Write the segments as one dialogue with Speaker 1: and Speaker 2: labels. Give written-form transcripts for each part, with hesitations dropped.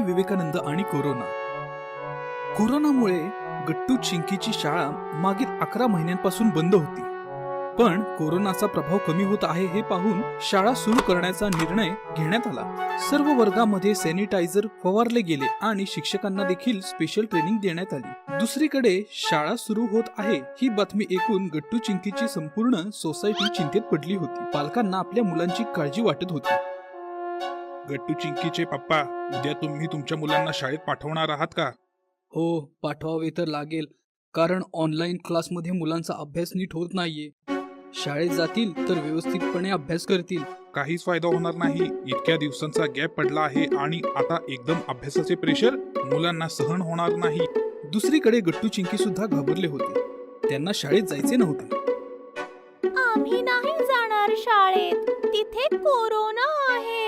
Speaker 1: विवेकानंद आणि कोरोनामुळे गट्टू चिंकीची शाळा मागील 11 महिन्यांपासून बंद होती. पण कोरोनाचा प्रभाव कमी होत आहे हे पाहून शाळा सुरू करण्याचा निर्णय घेण्यात आला. सर्व वर्गामध्ये सॅनिटायझर फवारले गेले आणि शिक्षकांना देखील स्पेशल ट्रेनिंग देण्यात आली. दुसरीकडे शाळा सुरू होत आहे ही बातमी ऐकून गट्टू चिंकीची संपूर्ण सोसायटी चिंतेत पडली होती. पालकांना आपल्या मुलांची काळजी वाटत होती.
Speaker 2: गट्टू चिंकीचे पप्पा, उद्या तुम्ही तुमच्या मुलांना शाळेत पाठवणार आहात का?
Speaker 1: हो, पाठवावे तर लागेल, कारण ऑनलाईन क्लासमध्ये मुलांचा अभ्यास नीट होत नाहीये. शाळेत जातील तर व्यवस्थितपणे अभ्यास करतील.
Speaker 2: काहीच फायदा होणार नाही. इतक्या दिवसांचा गॅप पडला आहे आणि आता एकदम अभ्यासाचे प्रेशर मुलांना सहन होणार नाही.
Speaker 1: दुसरीकडे गट्टू चिंकी सुद्धा घाबरले होते. त्यांना शाळेत जायचे नव्हते.
Speaker 3: आम्ही नाही जाणार शाळेत, तिथे कोरोना आहे.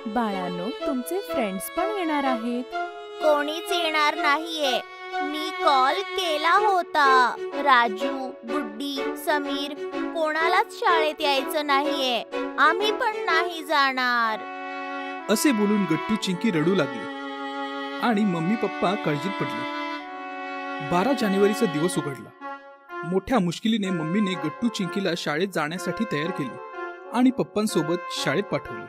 Speaker 4: बाळांनो, तुमचे फ्रेंड्स पण येणार आहेत.
Speaker 3: कोणीच येणार नाहीये. मी कॉल केला होता. राजू, गुड्डी, समीर कोणालाच शाळेत यायचं नाहीये. आम्ही पण नाही जाणार.
Speaker 1: असे बोलून गट्टू चिंकी रडू लागली आणि मम्मी पप्पा काळजीत पडले. 12 जानेवारीचा दिवस उघडला. मोठ्या मुश्किलीने मम्मीने गट्टू चिंकीला शाळेत जाण्यासाठी तयार केले आणि पप्पांसोबत शाळेत पाठवले.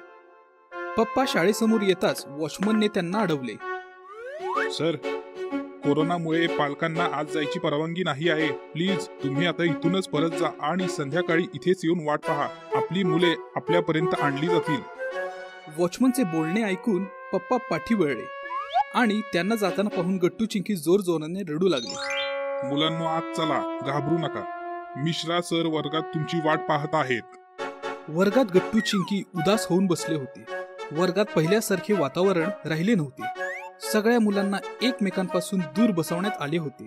Speaker 1: पप्पा शाळेसमोर येताच वॉचमनने त्यांना अडवले.
Speaker 2: सर, कोरोनामुळे पालकांना आज जायची परवानगी नाही आहे. प्लीज तुम्ही आता इथूनच परत जा आणि संध्याकाळी इथेच येऊन वाट पहा. आपली मुले आपल्यापर्यंत आणली जातील.
Speaker 1: वॉचमनचे बोलणे ऐकून पप्पा पाठी वळले आणि त्यांना जाताना पाहून गट्टू चिंकी जोर जोराने रडू लागले.
Speaker 2: मुलांनो, आत चला, घाबरू नका. मिश्रा सर वर्गात तुमची वाट पाहत आहेत.
Speaker 1: वर्गात गट्टू चिंकी उदास होऊन बसले होते. वर्गात पहिल्यासारखे वातावरण राहिले नव्हते. सगळ्या मुलांना एकमेकांपासून दूर बसवण्यात आले होते.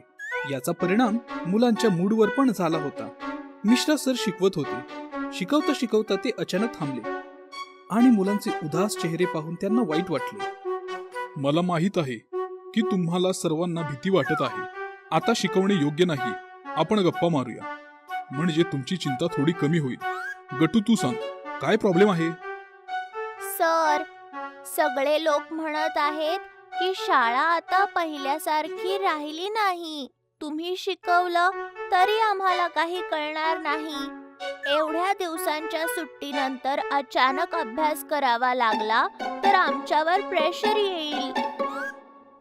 Speaker 1: याचा परिणाम मुलांच्या मूडवर पण झाला होता. मिश्रा सर शिकवत होते. शिकवता शिकवता ते अचानक थांबले आणि मुलांचे उदास चेहरे पाहून त्यांना वाईट वाटले.
Speaker 2: मला माहित आहे की तुम्हाला सर्वांना भीती वाटत आहे. आता शिकवणे योग्य नाही. आपण गप्पा मारूया, म्हणजे तुमची चिंता थोडी कमी होईल. गट्टू, तू सांग, काय प्रॉब्लेम आहे?
Speaker 3: सर, सगळे लोक म्हणत आहेत की शाळा आता पहिल्यासारखी राहिली नाही. तुम्ही शिकवलं तरी आम्हाला काही कळणार नाही. एवढ्या दिवसांच्या सुट्टीनंतर अचानक अभ्यास करावा लागला तर आमच्यावर प्रेशर येईल.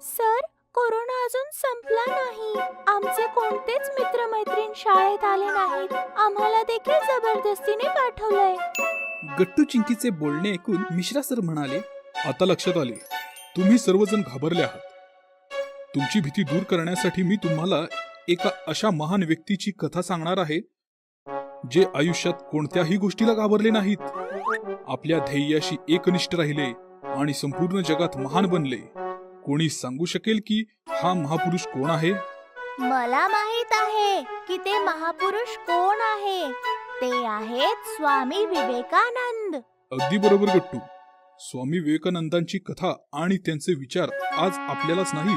Speaker 3: सर, कोरोना अजून संपला नाही. आमचे कोणतेच मित्रमैत्रीण शाळेत आले नाहीत. आम्हाला देखील जबरदस्तीने पाठवलंय.
Speaker 1: गट्टू चिंकीचे बोलणे ऐकून मिश्रा सर म्हणाले,
Speaker 2: आता लक्षात आले, तुम्ही सर्वजण घाबरले आहात. तुमची भीती दूर करण्यासाठी मी तुम्हाला एका अशा महान व्यक्तीची कथा सांगणार आहे जे आयुष्यात कोणत्याही गोष्टीला घाबरले नाहीत. आपल्या ध्येयाशी एकनिष्ठ राहिले आणि संपूर्ण जगात महान बनले. कोणी सांगू शकेल की हा महापुरुष कोण आहे?
Speaker 3: मला माहित आहे की ते महापुरुष कोण आहे. ते आहेत स्वामी विवेकानंद.
Speaker 2: अगदी बरोबर गट्टू. स्वामी विवेकानंदांची कथा आणि त्यांचे विचार आज आपल्यालाच नाही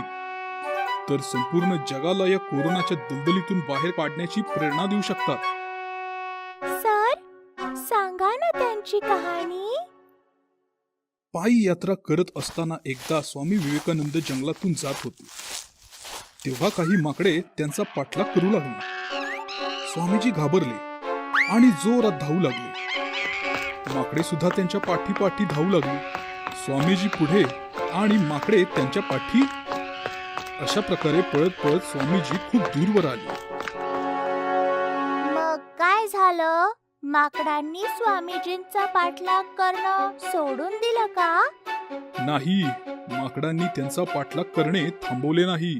Speaker 2: तर संपूर्ण जगाला या कोरोनाच्या दलदलीतून बाहेर काढण्याची प्रेरणा देऊ शकतात.
Speaker 3: सर, सांगा ना त्यांची कहाणी.
Speaker 2: पायी यात्रा करत असताना एकदा स्वामी विवेकानंद जंगलातून जात होते. तेव्हा काही माकडे त्यांचा पाठलाग करू लागले. स्वामीजी घाबरले आणि जोरात धावू लागले. माकडे सुद्धा त्यांच्या पाठी धावू लागली. स्वामीजी पुढे आणि माकडे त्यांच्या पाठी. अशा प्रकारे पळत पळत स्वामीजी खूप दूरवर आले.
Speaker 3: मग काय झालं? माकडांनी स्वामीजींचा पाठलाग करणं सोडून दिलं का?
Speaker 2: नाही, माकडांनी त्यांचा पाठलाग करणे थांबवले नाही.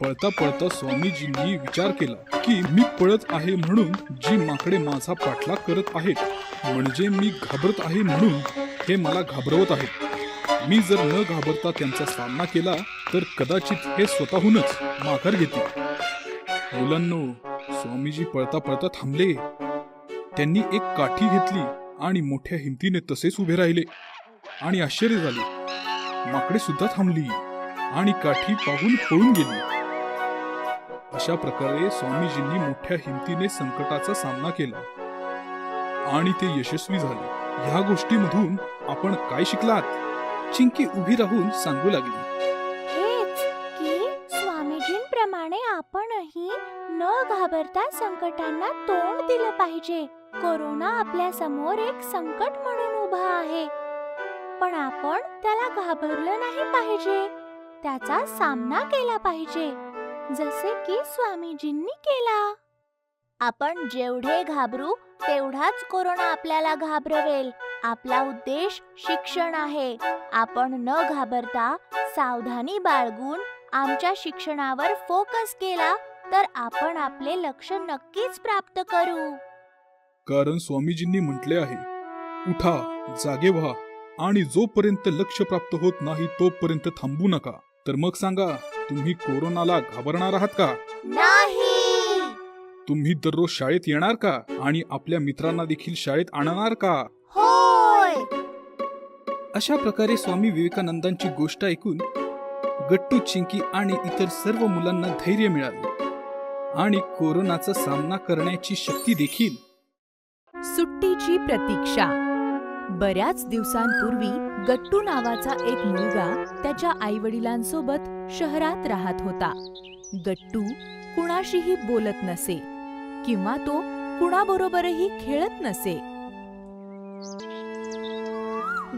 Speaker 2: पळता पळता स्वामीजींनी विचार केला की मी पळत आहे म्हणून जी माकडे माझा पाठलाग करत आहेत, म्हणजे मी घाबरत आहे म्हणून हे मला घाबरवत आहेत. मी जर न घाबरता त्यांचा सामना केला तर कदाचित हे स्वतःहूनच माघार घेतील. मुलांनो, स्वामीजी पळता पळता थांबले. त्यांनी एक काठी घेतली आणि मोठ्या हिमतीने तसेच उभे राहिले आणि आश्चर्य झाले. माकडे सुद्धा थांबली आणि काठी पाहून पळून गेली. अशा प्रकारे स्वामीजींनी मोठ्या हिमतीने संकटाचा सामना केला आणि ते यशस्वी झाले. ह्या गोष्टीमधून आपण काय शिकलात?
Speaker 1: चिंकी उभी राहून सांगू लागली.
Speaker 3: हेच की स्वामीजींप्रमाणे आपणही न घाबरता संकटांना तोंड दिलं पाहिजे. कोरोना आपल्या समोर एक संकट म्हणून उभा आहे, पण आपण त्याला घाबरलं नाही पाहिजे. त्याचा सामना केला पाहिजे, जसे की स्वामीजींनी केला. आपण जेवढे घाबरू तेवढाच कोरोना आपल्याला घाबरवेल. आपला उद्देश शिक्षण आहे. आपण न घाबरता सावधानी बाळगून आमच्या शिक्षणावर फोकस केला तर आपण आपले लक्ष्य नक्कीच प्राप्त करू.
Speaker 2: कारण स्वामीजींनी म्हटले आहे, उठा, जागे व्हा आणि जोपर्यंत लक्ष्य प्राप्त होत नाही तोपर्यंत थांबू नका. तर मग सांगा, तुम्ही कोरोनाला घाबरणार आहात का?
Speaker 3: नाही.
Speaker 2: तुम्ही दररोज शाळेत येणार का आणि आपल्या मित्रांना देखील शाळेत आणणार का?
Speaker 3: होय.
Speaker 1: अशा प्रकारे स्वामी विवेकानंदांची गोष्ट ऐकून गट्टू, चिंकी आणि इतर सर्व मुलांना धैर्य मिळाले आणि कोरोनाचा सामना करण्याची शक्ती देखील.
Speaker 4: सुट्टीची प्रतीक्षा. बऱ्याच दिवसांपूर्वी गट्टू नावाचा एक मुलगा त्याच्या आईवडिलांसोबत शहरात राहत होता. गट्टू कुणाशीही बोलत नसे किंवा तो कुणाबरोबरही खेळत नसे.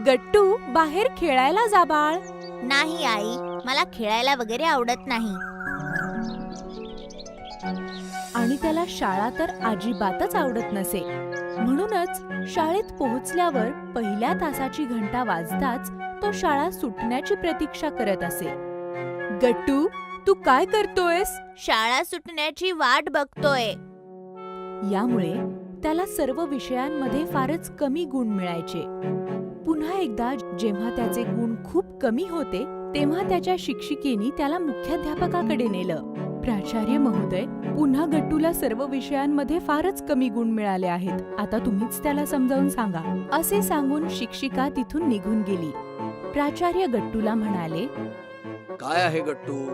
Speaker 4: गट्टू, बाहेर खेळायला जा बाळ.
Speaker 3: नाही आई, मला खेळायला वगैरे आवडत नाही.
Speaker 4: आणि त्याला शाळा तर अजिबातच आवडत नसे. म्हणूनच शाळेत पोहोचल्यावर पहिल्या तासाची घंटा वाजताच तो शाळा सुटण्याची प्रतीक्षा करत असे. गट्टू, तू काय करतोयस?
Speaker 3: शाळा सुटण्याची वाट बघतोय.
Speaker 4: यामुळे त्याला सर्व विषयांमध्ये फारच कमी गुण मिळायचे. पुन्हा एकदा जेव्हा त्याचे गुण खूप कमी होते तेव्हा त्याच्या शिक्षिकेने त्याला मुख्याध्यापकाकडे नेलं. प्राचार्य महोदय, पुन्हा गट्टूला सर्व विषयांमध्ये फारच कमी गुण मिळाले आहेत. आता तुम्हीच त्याला समजावून सांगा. असे सांगून शिक्षिका तिथून निघून गेली. प्राचार्य गट्टूला म्हणाले,
Speaker 5: काय आहे गट्टू,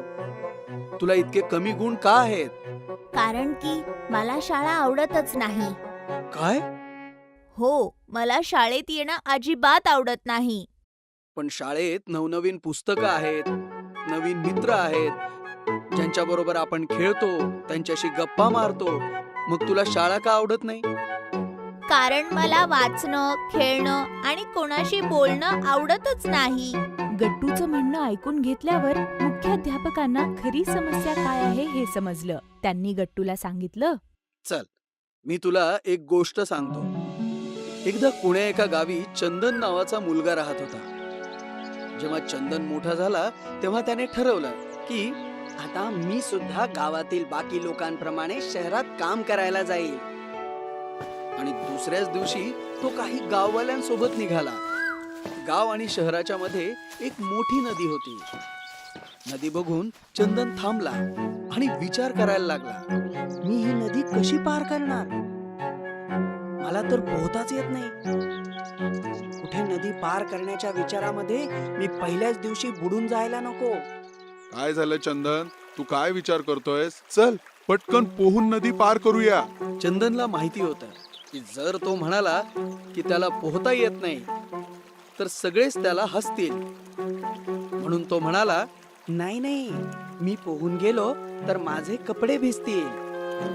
Speaker 5: तुला इतके कमी गुण का आहेत?
Speaker 3: कारण की मला शाळा आवडतच नाही.
Speaker 5: काय?
Speaker 3: हो, मला शाळेत येणं अजिबात आवडत नाही.
Speaker 5: पण शाळेत नवनवीन पुस्तकं आहेत, नवीन मित्र आहेत, ज्यांच्या बरोबर आपण खेळतो, त्यांच्याशी गप्पा मारतो. मग तुला शाळा का आवडत नाही?
Speaker 3: कारण मला वाचणं, खेळणं आणि कोणाशी बोलणं आवडतच नाही.
Speaker 4: गट्टूचं म्हणणं ऐकून घेतल्यावर मुख्याध्यापकांना खरी समस्या काय आहे हे समजलं. त्यांनी गट्टूला सांगितलं,
Speaker 5: चल, मी तुला एक गोष्ट सांगतो. एकदा पुणे एका गावी चंदन नावाचा मुलगा राहत होता. जेव्हा चंदन मोठा झाला तेव्हा त्याने ठरवलं की आता मी सुद्धा गावातील बाकी लोकांप्रमाणे शहरात काम करायला जाईल. आणि दुसऱ्याच दिवशी तो काही गाववाल्यांसोबत निघाला. गाव आणि शहराच्या मध्ये एक मोठी नदी होती. नदी बघून चंदन थांबला आणि विचार करायला लागला, मी ही नदी कशी पार करणार? मला तर पोहताच येत नाही. कुठे नदी पार करण्याच्या विचारामध्ये मी पहिल्याच दिवशी बुडून जायला नको.
Speaker 6: काय झालं चंदन, तू काय विचार करतोयस? चल पटकन पोहून नदी पार करूया.
Speaker 5: चंदनला माहिती होतं की जर तो म्हणाला की त्याला पोहता येत नाही तर सगळेच त्याला हसतील. म्हणून तो म्हणाला, नाही नाही, मी पोहून गेलो तर माझे कपडे भिजतील.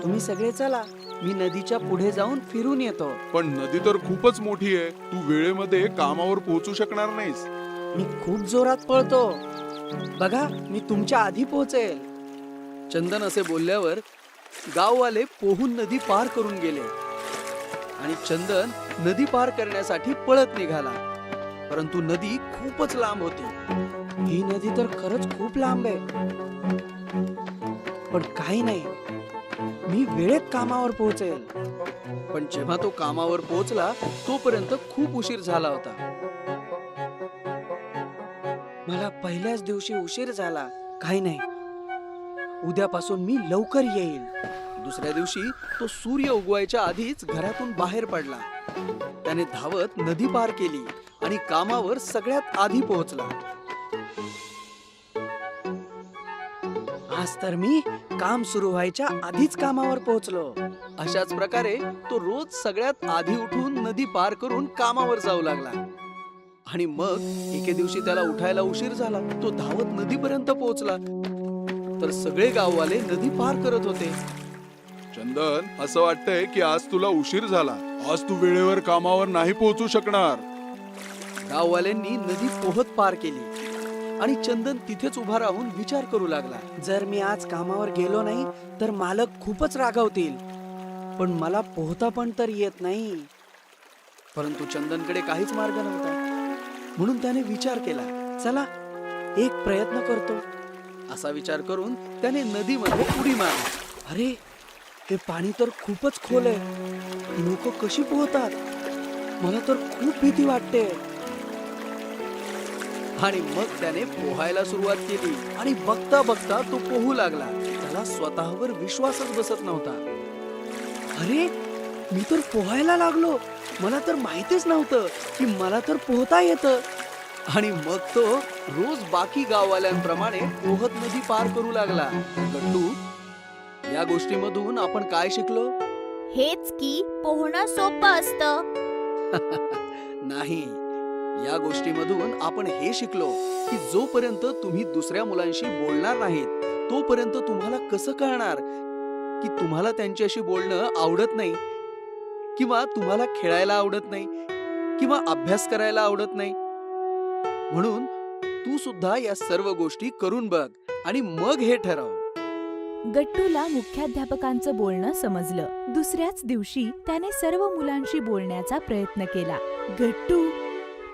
Speaker 5: तुम्ही सगळे चला, मी नदीच्या पुढे जाऊन फिरून येतो.
Speaker 6: पण नदी तर खूपच मोठी आहे, तू वेळेमध्ये कामावर पोहोचू शकणार नाहीस.
Speaker 5: मी खूप जोरात पळतो, बघा मी तुमच्या आधी पोहोचेल. चंदन असे बोलल्यावर गाववाले पोहून नदी पार करून गेले आणि चंदन नदी पार करण्यासाठी पळत निघाला. परंतु नदी खूपच लांब होती. ही नदी तर खरंच खूप लांब आहे. पण काही नाही, मी वेळेत कामावर पोहोचेल. पण जेव्हा तो कामावर पोहोचला तोपर्यंत खूप उशीर झाला होता. मला पहिल्याच दिवशी उशीर झाला. काही नाही, उद्यापासून मी लवकर येईल. दुसऱ्या दिवशी तो सूर्य उगवायच्या आधीच घरातून बाहेर पडला. त्याने धावत नदी पार केली आणि कामावर सगळ्यात आधी पोहोचला. आज तर मी काम सुरू व्हायच्या आधीच कामावर पोहोचलो. अशाच प्रकारे तो रोज सगळ्यात आधी उठून नदी पार करून कामावर जाऊ लागला. आणि मग एके दिवशी त्याला उठायला उशीर झाला. तो धावत नदीपर्यंत पोहोचला तर सगळे गाववाले नदी पार करत होते.
Speaker 6: चंदन, असं वाटतंय की आज तुला उशीर झाला. आज तू वेळेवर कामावर नाही पोहोचू शकणार.
Speaker 5: गाववाल्यांनी नदी पोहत पार केली आणि चंदन तिथेच उभा राहून विचार करू लागला. जर मी आज कामावर गेलो नाही तर मालक खूपच रागावतील, पण मला पोहता पण तर येत नाही. परंतु चंदनकडे काहीच मार्ग नव्हता. म्हणून त्याने विचार केला, चला एक प्रयत्न करतो. असा विचार करून त्याने नदीमध्ये उडी मारली. अरे, हे पाणी तर खूपच खोल आहे. लोक कशी पोहतात? मला तर खूप भीती वाटते. आणि मग त्याने पोहायला सुरुवात केली आणि बघता बघता तो पोहू लागला. त्याला स्वतःवर विश्वासच बसत नव्हता. अरे, मी तर पोहायला लागलो. मला तर माहितीच नव्हतं की मला तर पोहता येतं. आणि मग तो रोज बाकी गाववाल्यांप्रमाणे पोहत नदी पार करू लागला. गट्टू, या गोष्टीमधून आपण काय शिकलो?
Speaker 3: हेच की पोहणं सोपं असतं.
Speaker 5: नाही, या गोष्टीमधून आपण हे शिकलो की जोपर्यंत तुम्ही दुसऱ्या मुलांशी बोलणार नाहीत तोपर्यंत तुम्हाला कसं कळणार की तुम्हाला त्यांच्याशी बोलणं आवडत नाही, किंवा तुम्हाला खेळायला आवडत नाही, किंवा अभ्यास करायला आवडत नाही. म्हणून तू सुद्धा या सर्व गोष्टी करून बघ आणि मग हे ठरव.
Speaker 4: गट्टूला मुख्याध्यापकांचं बोलणं समजलं. दुसऱ्याच दिवशी त्याने सर्व मुलांशी बोलण्याचा प्रयत्न केला. गट्टू,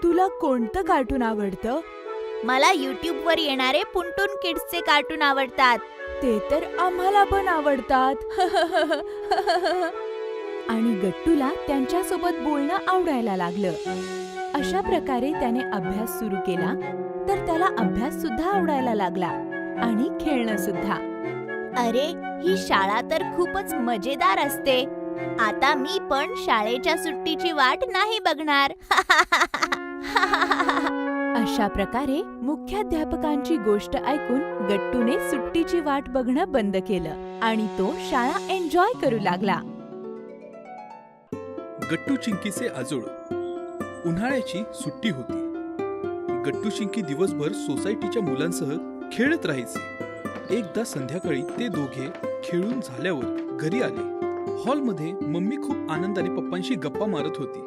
Speaker 4: तुला कोणतं कार्टून आवडतं?
Speaker 3: मला YouTube वर येणारे पुंटून किड्सचे कार्टून आवडतात.
Speaker 4: ते तर आम्हाला पण आवडतात. आणि गट्टूला त्यांच्यासोबत बोलणं आवडायला लागलं. अशा प्रकारे त्याने अभ्यास सुरू केला तर त्याला अभ्यास सुद्धा आवडायला लागला आणि खेळणं सुद्धा.
Speaker 3: अरे, ही शाळा तर खूपच मजेदार असते. आता मी पण शाळेच्या सुट्टीची वाट नाही बघणार.
Speaker 4: अशा प्रकारे मुख्याध्यापकांची गोष्ट ऐकून गट्टूने सुट्टीची वाट बघणं बंद केलं आणि तो शाळा एन्जॉय करू लागला.
Speaker 1: गट्टू चिंकीचे आजोळ. उन्हाळ्याची सुट्टी होती. गट्टू चिंकी दिवसभर सोसायटीच्या मुलांसह खेळत राहायचे. एकदा संध्याकाळी ते दोघे खेळून झाल्यावर घरी आले. हॉलमध्ये मम्मी खूप आनंदाने पप्पांशी गप्पा मारत होती.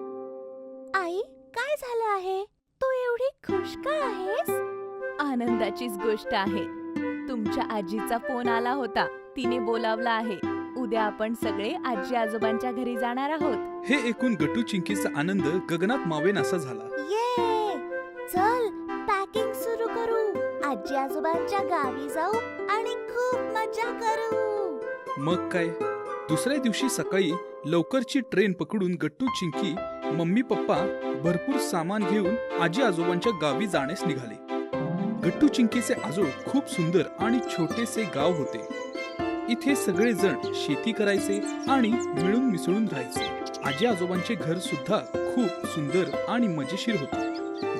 Speaker 3: आई, काय झालं आहे? तू एवढी खुश का आहेस?
Speaker 4: आनंदाचीच गोष्ट आहे. तुमच्या आजीचा फोन आला होता. तिने बोलावलं आहे. उद्या आपण सगळे आजी आजोबांच्या घरी जाणार आहोत.
Speaker 1: हे ऐकून गट्टू चिंकीचा आनंद गगनात मावेनासा झाला.
Speaker 3: ये, चल पॅकिंग सुरू करू. आजी आजोबांच्या गावी जाऊ आणि खूप मजा करू.
Speaker 1: मग काय, दुसऱ्या दिवशी सकाळी लवकरची ट्रेन पकडून गट्टू चिंकी मम्मी पप्पा भरपूर सामान घेऊन आजी आजोबांच्या गावी जाण्यास निघाले. गट्टू चिंकीचे आजोळ खूप सुंदर आणि छोटेसे गाव होते. इथे सगळे जण शेती करायचे आणि मिळून मिसळून राहायचे. आजी आजोबांचे घर सुद्धा खूप सुंदर आणि मजेशीर होते.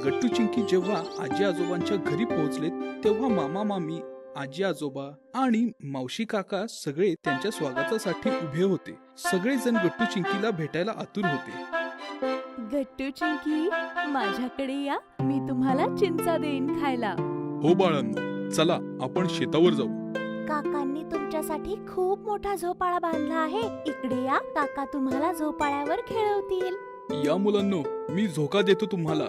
Speaker 1: गट्टू चिंकी जेव्हा आजी आजोबांच्या घरी पोहोचले तेव्हा मामा मामी, आजी आजोबा आणि मावशी काका सगळे त्यांच्या स्वागतासाठी उभे होते. सगळेजण गट्टू चिंकीला भेटायला आतुर होते.
Speaker 4: गट्टू चिंकी, माझ्याकडे या. मी तुम्हाला चिंचा देईन खायला.
Speaker 2: हो बाळांनो, चला आपण शेतावर जाऊ.
Speaker 3: काकांनी तुमच्यासाठी खूप मोठा झोपाळा बांधला आहे. इकडे या, काका तुम्हाला झोपाळ्यावर खेळवतील.
Speaker 1: या मुलांनो, मी झोका देतो तुम्हाला.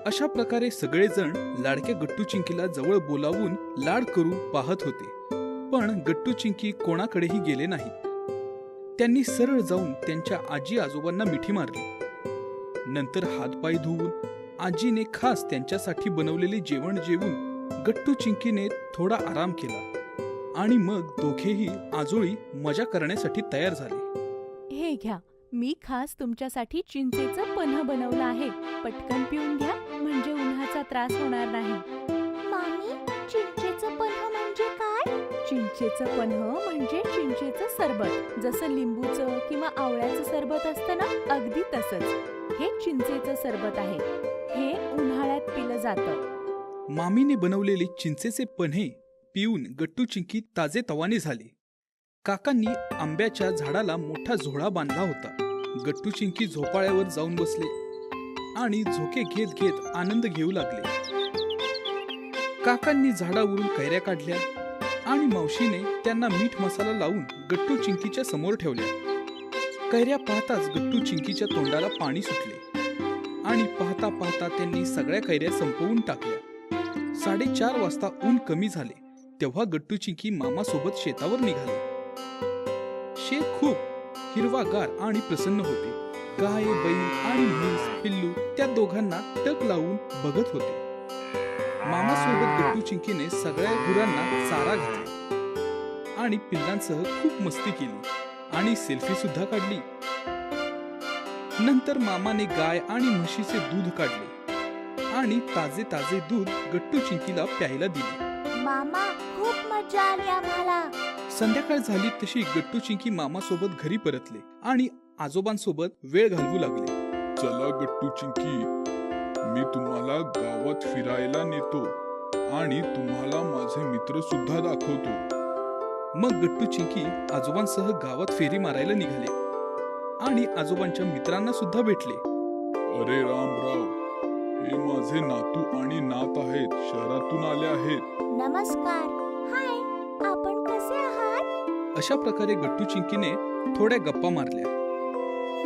Speaker 1: अशा प्रकारे सगळेजण लाडक्या गट्टू चिंकीला जवळ बोलावून लाड करू पाहत होते. पण गट्टू चिंकी कोणाकडेही गेले नाहीत. त्यांनी सरळ जाऊन त्यांच्या आजी आजोबांना मिठी मारली. नंतर हातपाय धुवून आजीने खास त्यांच्यासाठी बनवलेले जेवण जेवून गट्टू चिंकीने थोडा आराम केला आणि मग दोघेही आजोळी मजा करण्यासाठी तयार झाले.
Speaker 4: हे घ्या, मी खास तुमच्यासाठी चिंचेचं पन्ह बनवलं आहे. पटकन पिऊन घ्या, म्हणजे उन्हाचा त्रास होणार नाही.
Speaker 3: मामी, चिंचेचं पन्ह म्हणजे काय?
Speaker 4: चिंचेचं पन्ह म्हणजे चिंचेचं सरबत. जसं लिंबूचं किंवा आवळ्याचं सरबत असतं ना, अगदी तसंच हे चिंचेचं सरबत आहे. हे उन्हाळ्यात पिलं जातं.
Speaker 1: मामीने बनवलेले चिंचेचे पन्हे पिऊन गट्टू चिंकी ताजेतवाने झाले. काकांनी आंब्याच्या झाडाला मोठा झोळा बांधला होता. गट्टू चिंकी झोपाळ्यावर जाऊन बसले. आणि झोके घेत घेत आनंद घेऊ लागले. काकांनी झाडावरून कैऱ्या काढल्या आणि मावशीने त्यांना मीठ मसाला लावून गट्टू चिंकीच्या समोर ठेवल्या. कैऱ्या पाहताच गट्टू चिंकीच्या तोंडाला पाणी सुटले आणि पाहता पाहता त्यांनी सगळ्या कैऱ्या संपवून टाकल्या. 4:30 वाजता ऊन कमी झाले तेव्हा गट्टू चिंकी मामा सोबत शेतावर निघाले. शेत खूप हिरवागार आणि प्रसन्न होते. गाय, बैल आणि म्हैस, पिल्लू त्या दोघांना टक लावून बघत होते. मामा सोबत गट्टू चिंकीने सगळ्या गुरांना चारा घातला आणि पिल्लांसह खूप मस्ती केली आणि सेल्फी सुद्धा काढली. नंतर मामाने गाय आणि म्हशीचे दूध काढले आणि ताजे ताजे दूध गट्टू चिंकीला प्यायला दिले.
Speaker 3: मामा खूप मजा आली आम्हाला.
Speaker 1: संध्याकाळ झाली तशी गट्टू चिंकी मामा सोबत घरी परतले आणि आजोबांसोबत वेळ घालवू लागले.
Speaker 2: चला गट्टू चिंकी, मी तुम्हाला गावात फिरायला नेतो आणि तुम्हाला माझे मित्र सुद्धा दाखवतो.
Speaker 1: मग गट्टू चिंकी आजोबांसह गावात फेरी मारायला निघाले आणि आजोबांच्या मित्रांना सुद्धा भेटले.
Speaker 2: अरे रामराव, हे माझे नातू आणि नात आहेत, शहरातून आले आहेत.
Speaker 3: नमस्कार. हाय, आपण कसे आहात?
Speaker 1: अशा प्रकारे गट्टू चिंकीने थोड्या गप्पा मारल्या.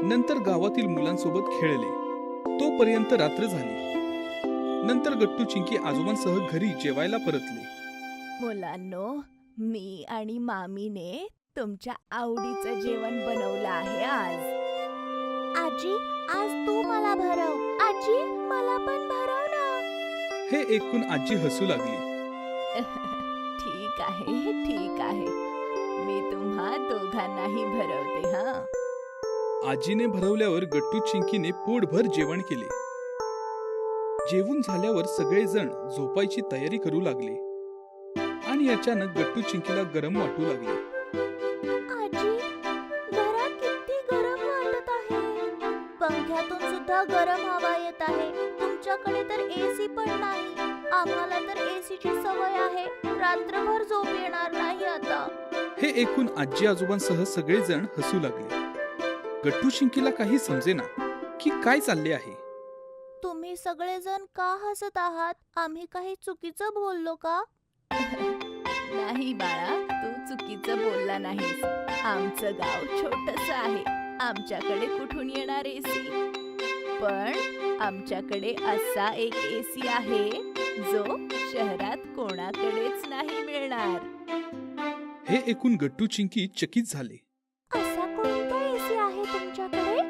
Speaker 1: नंतर गावातील मुलांसोबत खेळले. तोपर्यंत रात्र झाली. नंतर गट्टू चिंकी आजोबांसह घरी जेवायला परतले.
Speaker 4: मुलांनो, मी आणि मामीने तुमच्या आवडीचं जेवण बनवलं आहे आज.
Speaker 3: आजी, आज तू मला भरव. आजी, मला पण भरव ना.
Speaker 1: हे ऐकून आजी हसू लागली.
Speaker 4: ठीक आहे, ठीक आहे. मी तुम्हा दोघांनाही भरवते हा.
Speaker 1: आजीने भरवल्यावर गट्टू चिंकीने पोटभर जेवण केले. जेवून झाल्यावर सगळेजण झोपायची तयारी करू लागले आणि अचानक गट्टू चिंकीला गरम वाटू लागले.
Speaker 3: आजी, घरात किती गरम वाटत आहे. पंख्यातून सुद्धा गरम हवा येत आहे. तुमच्याकडे तर एसी पण नाही. आम्हाला तर एसीची सवय आहे. रात्रभर झोप येणार नाही आता.
Speaker 1: हे ऐकून आजी आजोबांसह सगळेजण हसू लागले. गट्टू चिंकीला काही समजेना की काय चालले आहे.
Speaker 3: तुम्ही सगळेजण का हसत आहात? आम्ही काही चुकीचं बोललो का?
Speaker 4: नाही बाळा, तू चुकीचं बोलला नाहीस. आमचं गाव छोटस आहे. आमच्याकडे कुठून येणार एसी? पण आमच्याकडे असा एक एसी आहे जो शहरात कोणाकडेच नाही मिळणार.
Speaker 1: हे ऐकून गट्टू चिंकी चकित झाले.
Speaker 3: असा कोणता एसी आहे तुमच्याकडे?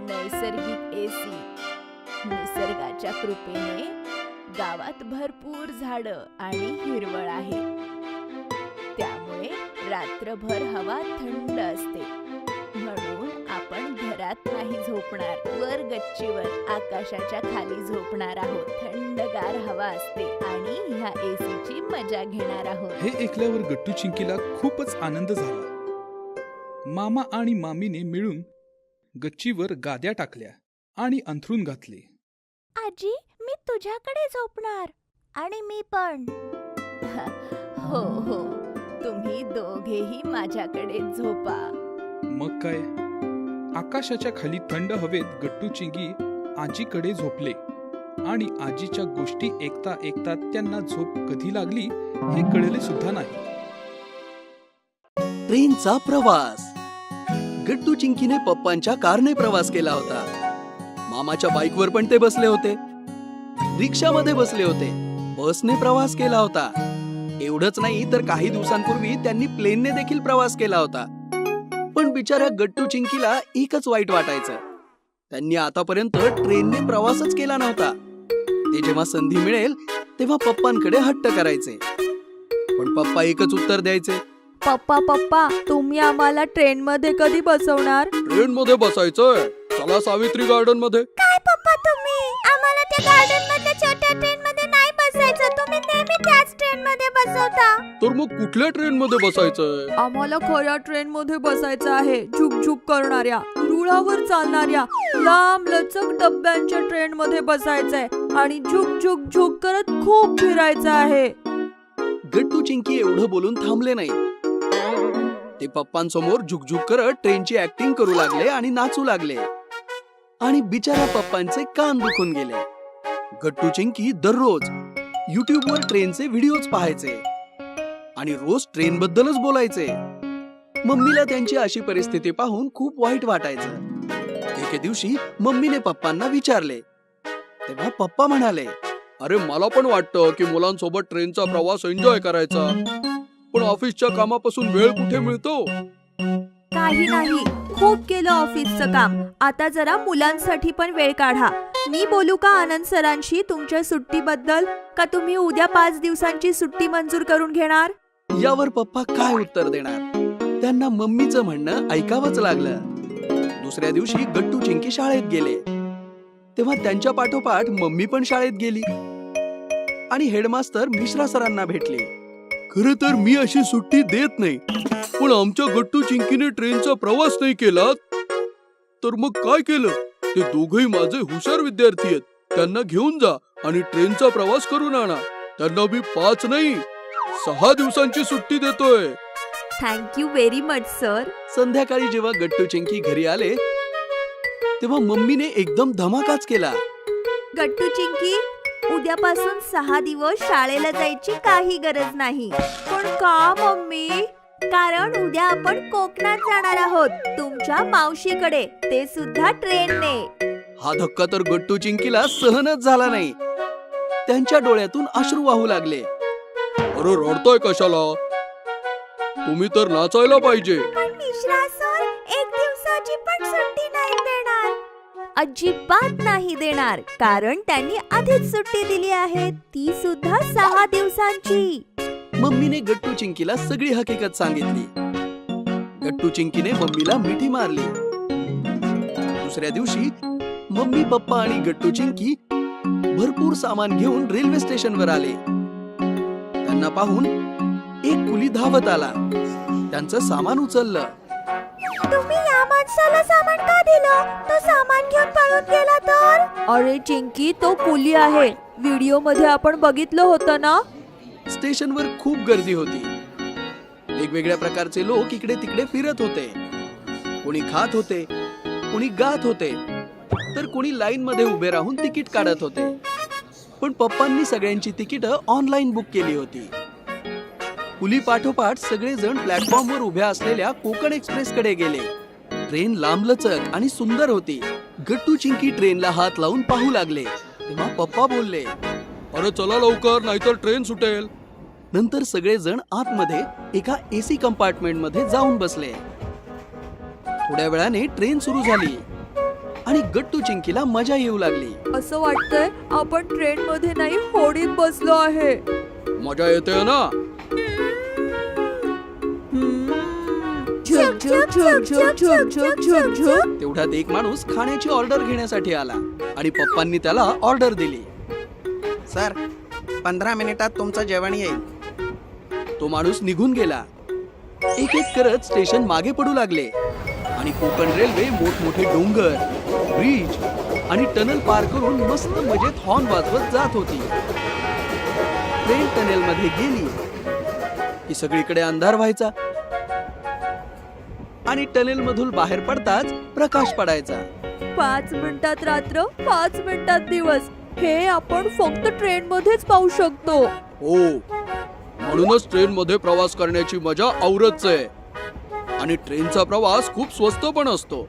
Speaker 4: नैसर्गिक एसी. निसर्गाच्या कृपेने गावात भरपूर झाडं आणि हिरवळ आहे. त्यामुळे रात्रभर हवा थंड असते. म्हणून आपण घरात नाही झोपणार, वर गच्चीवर आकाशाच्या खाली झोपणार आहोत. थंडगार हवा असते आणि ह्या एसीची मजा घेणार आहोत.
Speaker 1: हे ऐकल्यावर गट्टू चिंकीला खूपच आनंद झाला. मामा आणि मामीने मिळून गच्चीवर गाद्या टाकल्या आणि अंथरूण घातले.
Speaker 3: आजी, मी तुझ्याकडे झोपणार. आणि मी पण.
Speaker 4: हो हो, तुम्ही दोघेही माझ्याकडे झोपा.
Speaker 1: मग काय, आकाशाच्या खाली थंड हवेत गट्टू चिंकी आजीकडे झोपले आणि आजीच्या गोष्टी ऐकता ऐकता त्यांना झोप कधी लागली हे कळले सुद्धा नाही.
Speaker 5: ट्रेनचा प्रवास. गट्टू चिंकीने पप्पांच्या कारने प्रवास केला होता. मामाच्या बाईकवर पण ते बसले होते. रिक्षामध्ये बसले होते. बसने प्रवास केला होता. एवढंच नाही तर काही दिवसांपूर्वी त्यांनी प्लेनने देखील प्रवास केला होता. पण बिचाऱ्या गट्टू चिंकीला एकच वाईट वाटायचं. त्यांनी आतापर्यंत ट्रेनने प्रवासच केला नव्हता. ते जेव्हा संधी मिळेल तेव्हा पप्पांकडे हट्ट करायचे. पण पप्पा एकच उत्तर द्यायचे,
Speaker 7: पप्पा तुम्ही आम्हाला ट्रेन मध्ये कधी बसवणार?
Speaker 5: ट्रेन मध्ये बसायचंय, चला सावित्री गार्डन मध्ये.
Speaker 3: काय पप्पा तुम्ही? आम्हाला त्या गार्डन मधल्या छोट्या ट्रेन मध्ये नाही बसायचं. तुम्ही नेहमी त्याच ट्रेन मध्ये बसवता.
Speaker 5: तर मग कुठल्या ट्रेन मध्ये बसायचंय?
Speaker 7: आम्हाला खऱ्या ट्रेन मध्ये बसायचं आहे. झुक करणाऱ्या, रुळावर चालणाऱ्या, लांब लचक डब्यांच्या ट्रेन मध्ये बसायचंय आणि झुक करत खूप फिरायचं आहे.
Speaker 5: गट्टू चिंकी एवढं बोलून थांबले नाही. ते पप्पांसमोर झुकझुक करत ट्रेनची ऍक्टिंग करू लागले आणि नाचू लागले. आणि बिचारा पप्पांचे कान दुखून गेले. गट्टू चिंकी दररोज युट्यूबवर ट्रेनचे व्हिडिओज पाहायचे आणि रोज ट्रेन बद्दलच बोलायचे. मम्मीला त्यांची अशी परिस्थिती पाहून खूप वाईट वाटायचं. एके दिवशी मम्मीने पप्पांना विचारले, तेव्हा पप्पा म्हणाले,
Speaker 6: अरे मला पण वाटतं की मुलांसोबत ट्रेनचा प्रवास एन्जॉय करायचा, पण ऑफिसच्या कामापासून वेळ कुठे मिळतो?
Speaker 7: काही नाही, खूप केलं ऑफिसचं काम. आता जरा मुलांसाठी पण वेळ काढा. मी बोलू का आनंद सरांशी तुमच्या सुट्टीबद्दल, का तुम्ही उद्या 5 दिवसांची सुट्टी मंजूर करून घेणार?
Speaker 5: यावर पप्पा काय उत्तर देणार? त्यांना मम्मीचं म्हणणं ऐकावंच लागलं. दुसऱ्या दिवशी गट्टू चिंकी शाळेत गेले. तेव्हा त्यांच्या पाठोपाठ मम्मी पण शाळेत गेली आणि हेडमास्टर मिश्रा सरांना भेटले.
Speaker 6: खरं तर मी अशी सुट्टी देत नाही, पण आमच्या गट्टू चिंकीने ट्रेनचा प्रवास नाही केला तर मग काय केलं? ते दोघही माझे हुशार विद्यार्थी आहेत. त्यांना घेऊन जा आणि ट्रेनचा प्रवास करून आणा. त्यांना मी 5 नाही 6 दिवसांची सुट्टी देतोय.
Speaker 7: Thank you very much sir.
Speaker 5: संध्याकाळी जेव्हा गट्टू चिंकी घरी आले तेव्हा मम्मीने एकदम धमाकाच केला.
Speaker 7: गट्टू चिंकी, उद्यापासून 6 दिवस शाळेला जायची काही गरज नाही. पण का मम्मी? कारण उद्या आपण कोकणात जाणार आहोत, तुमच्या मावशीकडे, ते सुद्धा ट्रेनने.
Speaker 5: हा धक्का तर गट्टू चिंकीला सहनच झाला नाही. त्यांच्या डोळ्यातून अश्रू वाहू लागले.
Speaker 6: अरे रडताय कशाला? तुम्ही तर नाचायला पाहिजे.
Speaker 7: पण मिश्रा सर, 1 दिवसाची पण सुट्टी नाही देणार. अजिबात नाही देणार, कारण त्यांनी आधीच सुट्टी दिली आहे, ती सुद्धा 6 दिवसांची.
Speaker 5: मम्मीने गट्टू चिंकीला सगळी हकीकत सांगितली. गट्टू चिंकीने मम्मीला मिठी मारली. दुसऱ्या दिवशी मम्मी, पप्पा आणि गट्टू चिंकी भरपूर सामान घेऊन रेल्वे स्टेशनवर आले. त्यांना पाहून एक कुली धावत आला. त्यांचं सामान उचललं.
Speaker 3: तुम्ही या माणसाला सामान का दिलं? तो सामान घेऊन पळून गेला तर?
Speaker 7: अरे चिंकी, तो कुली आहे. व्हिडिओ मध्ये आपण बघितलं होतं ना.
Speaker 5: स्टेशनवर खूप गर्दी होती. वेगवेगळ्या प्रकारचे लोक इकडे तिकडे फिरत होते. कोणी खात होते, कोणी गात होते, तर कोणी लाईन मध्ये उभे राहून तिकीट काढत होते. पण पप्पांनी सगळ्यांची तिकीटं ऑनलाईन बुक केली होती. कुली पाठोपाठ सगळेजण प्लॅटफॉर्मवर उभ्या असलेल्या कोकण एक्सप्रेस कडे गेले. ट्रेन लांबलचक आणि सुंदर होती. गट्टू चिंकी ट्रेनला हात लावून पाहू लागले. तेव्हा पप्पा बोलले,
Speaker 6: अरे चला लवकर, नाहीतर ट्रेन सुटेल.
Speaker 5: नंतर सगळेजण आतमध्ये एका एसी कंपार्टमेंट मध्ये जाऊन बसले. थोड्या वेळाने ट्रेन सुरू झाली आणि गट्टू चिंकीला मजा येऊ लागली.
Speaker 7: असं वाटतंय आपण ट्रेन मध्ये नाही, होडीत बसलो आहे.
Speaker 6: मजा येते ना?
Speaker 7: झुक झुक झुक झुक झुक झुक झुक झुक.
Speaker 5: तेवढ्यात एक माणूस खाण्याची ऑर्डर घेण्यासाठी आला आणि पप्पांनी त्याला ऑर्डर दिली. सर, 15 मिनिटात तुमचं जेवण येईल. तो माणूस निघून गेला. एक एक करत स्टेशन मागे पडू लागले आणि कोकण रेल्वे मोठमोठे डोंगर, ब्रिज आणि टनल पार करून मस्त मजेत हॉर्न वाजवत जात होती. ट्रेन टनेल मध्ये गेली की सगळीकडे अंधार व्हायचा आणि टनेल मधून बाहेर पडताच प्रकाश पडायचा.
Speaker 7: 5 मिनिटात रात्र, 5 मिनिटात दिवस, हे आपण फक्त ट्रेन मध्येच पाहू शकतो.
Speaker 6: हो, म्हणूनच ट्रेन मध्ये प्रवास करण्याची मजा औरच आहे. आणि ट्रेनचा प्रवास खूप स्वस्त पण असतो.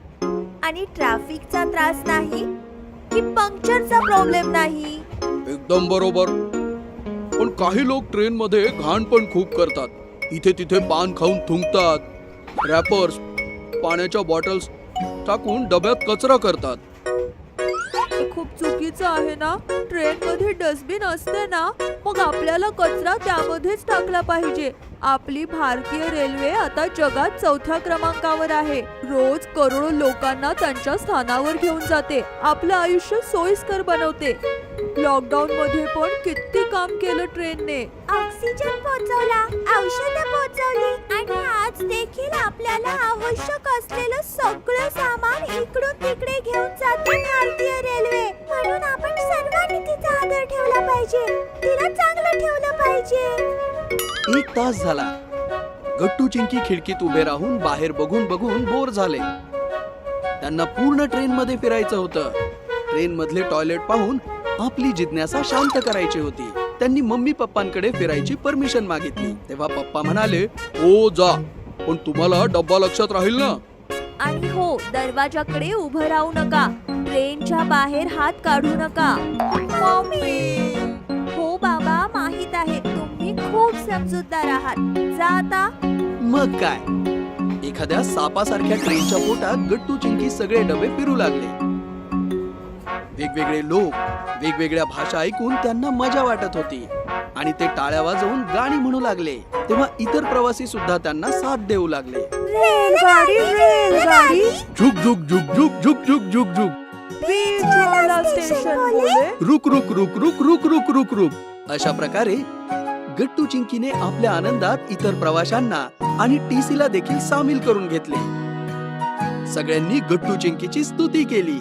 Speaker 3: आणि ट्रॅफिकचा त्रास नाही की पंक्चरचा प्रॉब्लेम नाही.
Speaker 6: एकदम बरोबर. पण काही लोक ट्रेन मध्ये घाण पण खूप करतात. इथे तिथे पान खाऊन थुंकतात, रॅपर्स, पाण्याच्या बॉटल्स टाकून डब्यात कचरा करतात.
Speaker 7: हे खूप चुकीचं आहे ना. ट्रेन मध्ये डस्टबिन असते ना, मग आपल्याला कचरा त्यामध्येच टाकला पाहिजे. आपली भारतीय रेल्वे आता जगात 4थ्या क्रमांकावर आहे. रोज करोडो लोकांना त्यांच्या स्थानावर घेऊन जाते, आपलं आयुष्य सोयीस्कर बनवते. लॉकडाऊन मध्ये पण किती काम केलं ट्रेनने.
Speaker 3: ऑक्सिजन पोहोचवला, औषधं पोहोचवली आणि आज देखील आपल्याला आवश्यक असलेलं सगळं सामान इकडून तिकडे घेऊन जाते भारतीय रेल्वे. म्हणून आपण सर्वांनी तिचा आदर ठेवला पाहिजे, तिला चांगलं ठेवलं पाहिजे.
Speaker 5: 1 तास झाला. गट्टू चिंकी खिडकीत उभे राहून बाहेर बघून बघून बोर झाले. त्यांना पूर्ण ट्रेन मध्ये फिरायचं होतं. ट्रेन मधले टॉयलेट पाहून आपली जिज्ञासा शांत करायची होती. त्यांनी मम्मी पप्पांकडे फिरायची परमिशन मागितली. तेव्हा पप्पा म्हणाले,
Speaker 6: हो जा, पण तुम्हाला डब्बा लक्षात राहील ना.
Speaker 7: आणि हो, दरवाजाकडे उभं राहू नका. ट्रेनच्या बाहेर हात काढू नका. मम्मी. हो बाबा, माहित आहे तुम्ही खूप समजूतदार आहात. जा आता.
Speaker 5: मग काय, एखाद्या सापासारख्या ट्रेनच्या पोटात गट्टू चिंकी सगळे डबे फिरू लागले. वेगवेगळे लोक, वेगवेगळ्या भाषा ऐकून त्यांना मजा वाटत होती आणि ते टाळ्या वाजवून गाणी म्हणू लागले. तेव्हा इतर प्रवासी सुद्धा त्यांना साथ देऊ लागले.
Speaker 7: रेलगाडी, रेलगाडी.
Speaker 6: झुक झुक झुक झुक झुक झुक झुक झुक.
Speaker 7: बीचवाला स्टेशन बोले.
Speaker 6: रुक रुक रुक रुक रुक रुक रुक रुक.
Speaker 5: अशा प्रकारे गट्टू चिंकीने आपल्या आनंदात इतर प्रवाशांना आणि टीसीला देखील सामील करून घेतले. सगळ्यांनी गट्टू चिंकीची स्तुती केली.